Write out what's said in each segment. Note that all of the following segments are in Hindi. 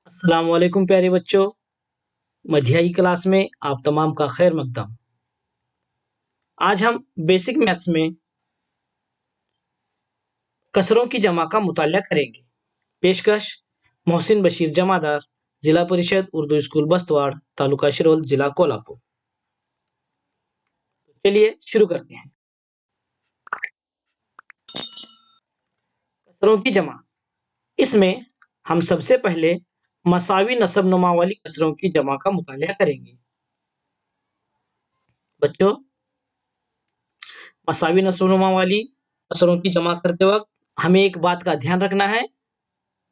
अस्सलाम वालेकुम प्यारे बच्चों। मध्याह्न क्लास में आप तमाम का खैर मकदम। आज हम बेसिक मैथ्स में कसरों की जमा का मुताला करेंगे। पेशकश मोहसिन बशीर जमादार, जिला परिषद उर्दू स्कूल बस्तवाड़, तालुका शिरोल, जिला कोल्हापुर। चलिए शुरू करते हैं। कसरों की जमा, इसमें हम सबसे पहले मसावी नसब नुमा वाली कसरों की जमा का मुताला करेंगे। बच्चों, मसावी नसब नुमा वाली कसरों की जमा करते वक्त हमें एक बात का ध्यान रखना है,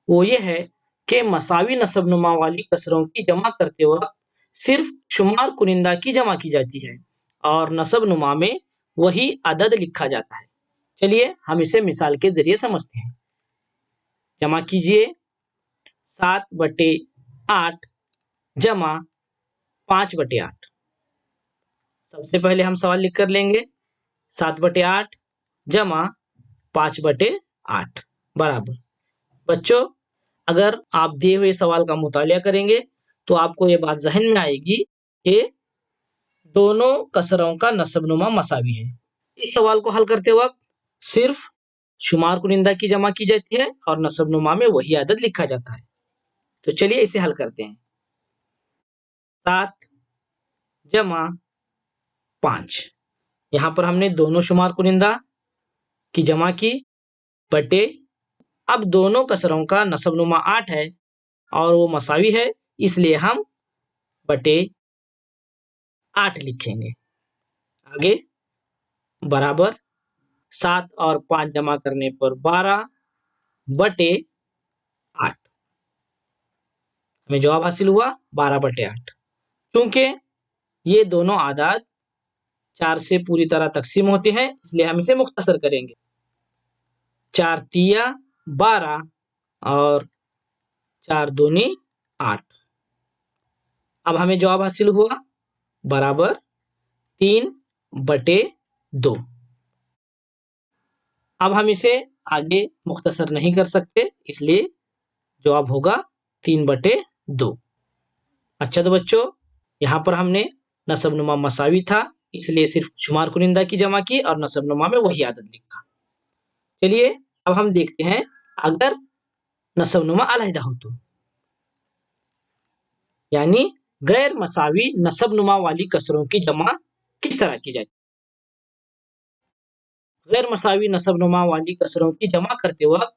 वो ये है कि मसावी नसब-नुमा वाली कसरों की जमा करते वक़्त सिर्फ शुमार कुनिंदा की जमा की जाती है और नसब-नुमा में वही अदद लिखा जाता है। चलिए हम इसे मिसाल के ज़रिए समझते हैं। जमा कीजिए 7/8 जमा 5/8। सबसे पहले हम सवाल लिख कर लेंगे 7/8 जमा 5/8 बराबर। बच्चों, अगर आप दिए हुए सवाल का मुतालिया करेंगे तो आपको ये बात ज़हन में आएगी कि दोनों कसरों का नसब-नुमा मसावी है। इस सवाल को हल करते वक्त सिर्फ शुमार कुनिंदा की जमा की जाती है और नसब-नुमा में वही अदद लिखा जाता है। तो चलिए इसे हल करते हैं। 7 जमा 5, यहाँ पर हमने दोनों शुमार कुनिंदा की जमा की बटे, अब दोनों कसरों का नसब-नुमा 8 है और वो मसावी है, इसलिए हम बटे 8 लिखेंगे। आगे बराबर 7 और 5 जमा करने पर 12/8, हमें जवाब हासिल हुआ 12/8। क्योंकि ये दोनों आदाद 4 से पूरी तरह तकसीम होते हैं, इसलिए हम इसे मुख्तसर करेंगे। 4 तिया 12 और 4 दूनी 8। अब हमें जवाब हासिल हुआ बराबर 3/2। अब हम इसे आगे मुख्तसर नहीं कर सकते, इसलिए जवाब होगा 3/2। अच्छा तो बच्चों, यहाँ पर हमने नसब-नुमा मसावी था, इसलिए सिर्फ शुमार कुनिंदा की जमा की और नसब-नुमा में वही आदत लिखा। चलिए अब हम देखते हैं अगर नसब-नुमा अलहदा हो तो, यानी गैर मसावी नसब-नुमा वाली कसरों की जमा किस तरह की जाती है। गैर मसावी नसब-नुमा वाली कसरों की जमा करते वक्त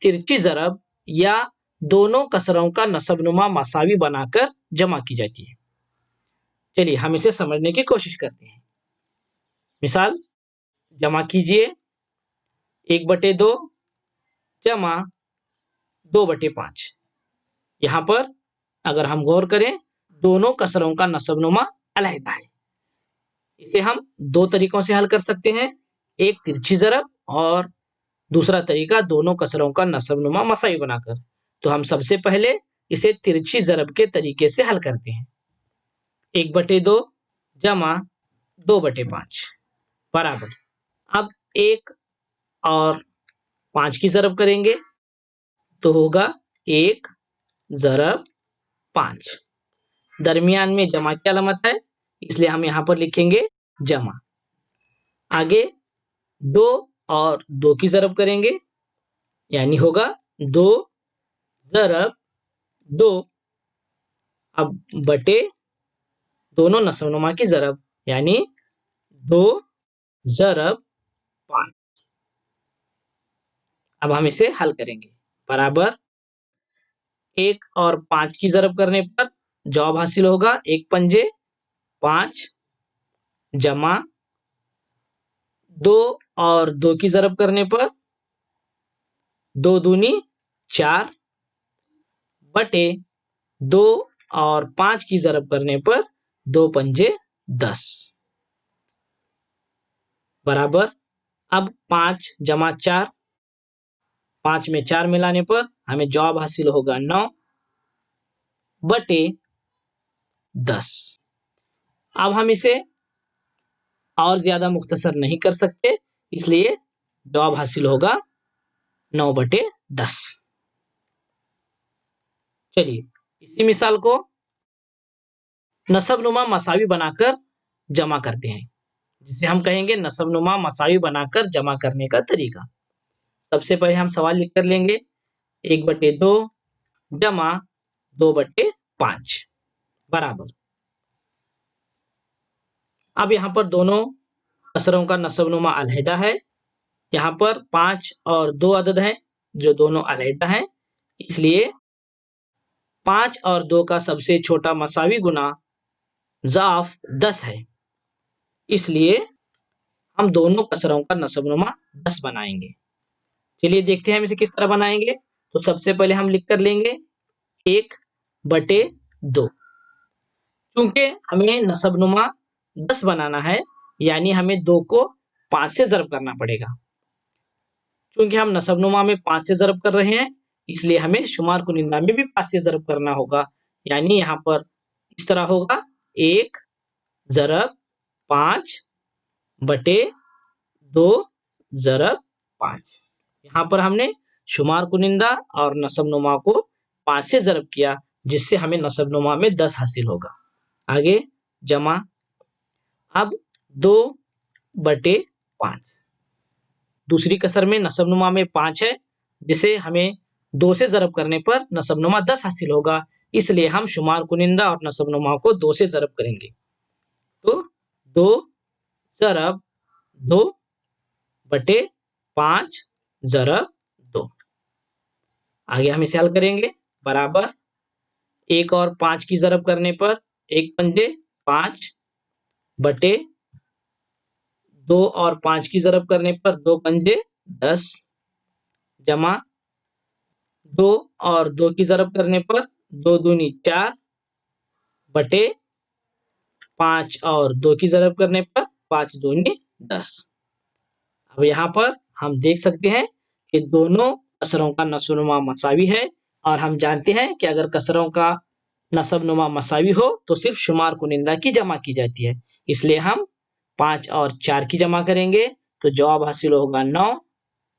तिरछी ज़रब या दोनों कसरों का नसब-नुमा मसावी बनाकर जमा की जाती है। चलिए हम इसे समझने की कोशिश करते हैं। मिसाल, जमा कीजिए 1/2 जमा 2/5। यहाँ पर अगर हम गौर करें, दोनों कसरों का नसब-नुमा अलहदा है। इसे हम दो तरीकों से हल कर सकते हैं, एक तिरछी ज़रब और दूसरा तरीका दोनों कसरों का नसब-नुमा मसावी बनाकर। तो हम सबसे पहले इसे तिरछी ज़रब के तरीके से हल करते हैं। 1/2 जमा 2/5 बराबर, अब 1 और 5 की ज़रब करेंगे तो होगा 1 ज़रब 5। दरमियान में जमा की अलामत है, इसलिए हम यहाँ पर लिखेंगे जमा। आगे 2 और 2 की ज़रब करेंगे, यानी होगा 2 ज़रब 2, अब बटे दोनों नसब-नुमा की ज़रब, यानी 2 ज़रब 5। अब हम इसे हल करेंगे। बराबर 1 और 5 की ज़रब करने पर जवाब हासिल होगा 1 पंजे 5 जमा 2 और 2 की ज़रब करने पर 2 दूनी 4 बटे 2 और 5 की ज़रब करने पर 2 पंजे 10 बराबर, अब 5 जमा 4, 5 में 4 मिलाने पर हमें जवाब हासिल होगा 9 बटे 10। अब हम इसे और ज़्यादा मुख्तसर नहीं कर सकते, इसलिए जवाब हासिल होगा 9/10। चलिए इसी मिसाल को नसबनुमा मसावी बनाकर जमा करते हैं, जिसे हम कहेंगे नसबनुमा मसावी बनाकर जमा करने का तरीका। सबसे पहले हम सवाल लिख कर लेंगे 1/2 जमा 2/5 बराबर। अब यहाँ पर दोनों कसरों का नसबनुमा अलहदा है। यहाँ पर 5 और 2 अदद हैं जो दोनों अलहदा हैं, इसलिए 5 और 2 का सबसे छोटा मसावी गुना ज़ाफ 10 है। इसलिए हम दोनों कसरों का नसबनुमा 10 बनाएंगे। चलिए देखते हैं हम इसे किस तरह बनाएंगे। तो सबसे पहले हम लिख कर लेंगे 1/2। क्योंकि हमें नसबनुमा 10 बनाना है, यानी हमें 2 को 5 से ज़र्ब करना पड़ेगा। क्योंकि हम नसबनुमा में 5 से ज़र्ब कर रहे हैं, इसलिए हमें शुमार कुनिंदा में भी 5 से ज़र्ब करना होगा। यानी यहाँ पर इस तरह होगा 1 ज़रब 5/2 ज़रब 5। यहाँ पर हमने शुमार कुनिंदा और नसबनुमा को 5 से ज़र्ब किया, जिससे हमें नसबनुमा में 10 हासिल होगा। आगे जमा, अब 2/5। दूसरी कसर में नसबनुमा में 5 है, जिसे हमें 2 से ज़र्ब करने पर नसबनुमा 10 हासिल होगा। इसलिए हम शुमार कुनिंदा और नसबनुमा को 2 से ज़र्ब करेंगे। तो 2 ज़रब 2/5 ज़रब 2। आगे हम इसे हल करेंगे बराबर 1 और 5 की ज़रब करने पर 1 पंजे 5 बटे 2 और 5 की ज़रब करने पर 2 पंजे 10 जमा 2 और 2 की ज़रब करने पर 2 दूनी 4 बटे 5 और 2 की ज़रब करने पर 5 दूनी 10। अब यहाँ पर हम देख सकते हैं कि दोनों कसरों का नसबनुमा मसावी है, और हम जानते हैं कि अगर कसरों का नसबनुमा मसावी हो तो सिर्फ शुमार कुनिंदा की जमा की जाती है। इसलिए हम 5 और 4 की जमा करेंगे तो जवाब हासिल होगा 9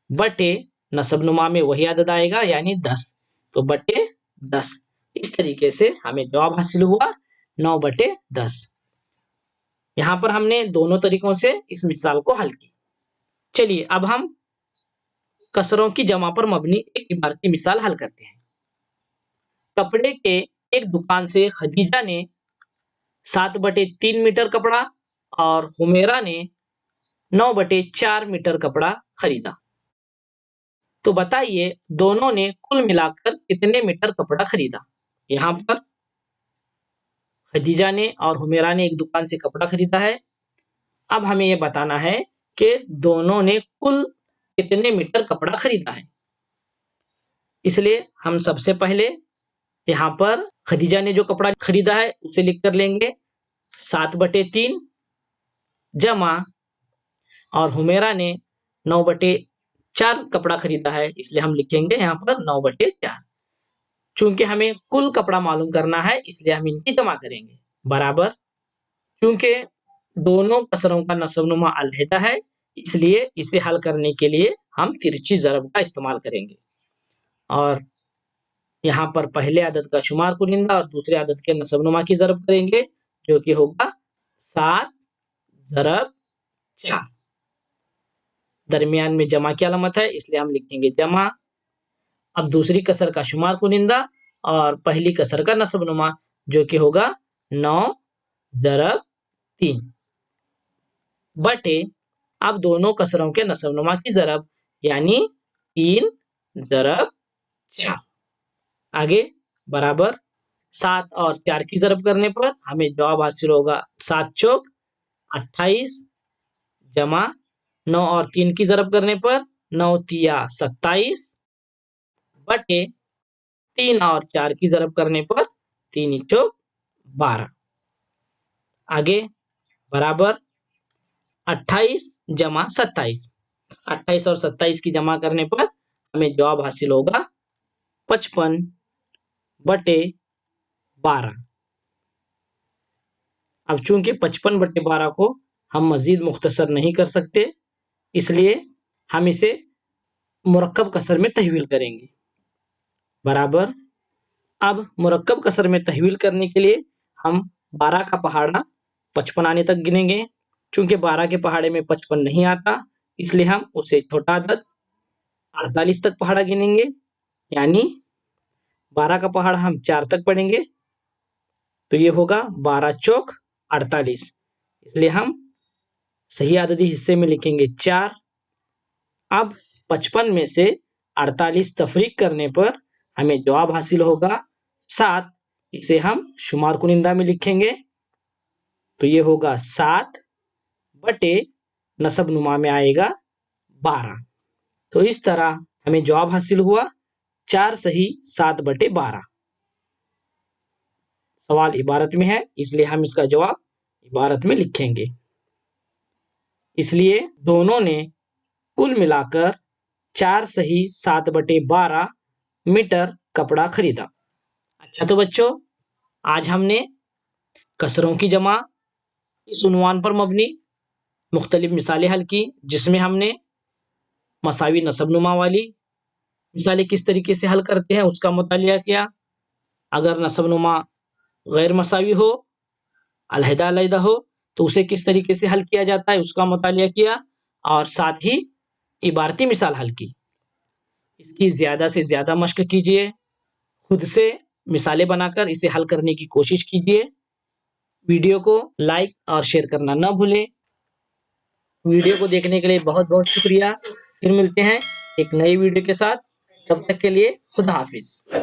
बटे नसबनुमा में वही अदद आएगा यानी 10, तो बटे 10। इस तरीके से हमें जवाब हासिल हुआ 9/10। यहाँ पर हमने दोनों तरीकों से इस मिसाल को हल किया। चलिए अब हम कसरों की जमा पर मबनी एक इबारती मिसाल हल करते हैं। कपड़े के एक दुकान से खदीजा ने 7/3 मीटर कपड़ा और हुमेरा ने 9/4 मीटर कपड़ा खरीदा। तो बताइए दोनों ने कुल मिलाकर कितने मीटर कपड़ा खरीदा। यहाँ पर खदीजा ने और हुमेरा ने एक दुकान से कपड़ा खरीदा है। अब हमें ये बताना है कि दोनों ने कुल कितने मीटर कपड़ा खरीदा है। इसलिए हम सबसे पहले यहाँ पर खदीजा ने जो कपड़ा खरीदा है उसे लिख कर लेंगे 7/3 जमा, और हुमेरा ने 9/4 कपड़ा खरीदा है, इसलिए हम लिखेंगे यहाँ पर 9/4। चूंकि हमें कुल कपड़ा मालूम करना है इसलिए हम इनकी जमा करेंगे बराबर। चूंकि दोनों कसरों का नसबनुमा अलहदा है, इसलिए इसे हल करने के लिए हम तिरछी ज़रब का इस्तेमाल करेंगे, और यहाँ पर पहले अदद का शुमार कुनिंदा और दूसरे अदद के नसबनुमा की ज़रब करेंगे, जो कि होगा 7 ज़रब 4। दरमियान में जमा की अलामत है, इसलिए हम लिखेंगे जमा। अब दूसरी कसर का शुमार कुनिंदा और पहली कसर का नसबनुमा, जो कि होगा 9 ज़रब 3 बटे, अब दोनों कसरों के नसबनुमा की ज़रब यानी 3 ज़रब 4। आगे बराबर 7 और 4 की ज़रब करने पर हमें जवाब हासिल होगा 7 चौक 28 जमा 9 और 3 की ज़रब करने पर 9 तिया 27 बटे 3 और 4 की ज़रब करने पर 3 चौक 12। आगे बराबर 28 जमा 27, 28 और 27 की जमा करने पर हमें जवाब हासिल होगा 55/12। अब चूंकि 55/12 को हम मजीद मुख्तसर नहीं कर सकते, इसलिए हम इसे मुरक्कब कसर में तहवील करेंगे बराबर अब मुरक्कब कसर में तहवील करने के लिए हम 12 का पहाड़ा 55 आने तक गिनेंगे। चूंकि 12 के पहाड़े में 55 नहीं आता, इसलिए हम उसे छोटा अदद 48 तक पहाड़ा गिनेंगे। यानी 12 का पहाड़ा हम 4 तक पढ़ेंगे, तो ये होगा 12 चौक 48। इसलिए हम सही आददी हिस्से में लिखेंगे 4। अब 55 में से 48 तफरीक करने पर हमें जवाब हासिल होगा 7। इसे हम शुमार कुनिंदा में लिखेंगे, तो ये होगा 7 बटे नसब नुमा में आएगा 12। तो इस तरह हमें जवाब हासिल हुआ 4 सही 7 बटे 12। सवाल इबारत में है, इसलिए हम इसका जवाब इबारत में लिखेंगे। इसलिए दोनों ने कुल मिलाकर 4 सही 7 बटे 12 मीटर कपड़ा खरीदा। अच्छा तो बच्चों, आज हमने कसरों की जमा इस उन्वान पर मबनी मुख्तलिफ मिसालें हल की, जिसमें हमने मसावी नसबनुमा वाली मिसालें किस तरीके से हल करते हैं उसका मुतालिया किया। अगर नसबनुमा गैर मसावी हो, अलहदा हो, तो उसे किस तरीके से हल किया जाता है उसका मुतालिया किया, और साथ ही इबारती मिसाल हल की। इसकी ज़्यादा से ज़्यादा मश्क कीजिए, खुद से मिसालें बनाकर इसे हल करने की कोशिश कीजिए। वीडियो को लाइक और शेयर करना न भूलें। वीडियो को देखने के लिए बहुत बहुत शुक्रिया। फिर मिलते हैं एक नई वीडियो के साथ। तब तक के लिए खुदा हाफिज।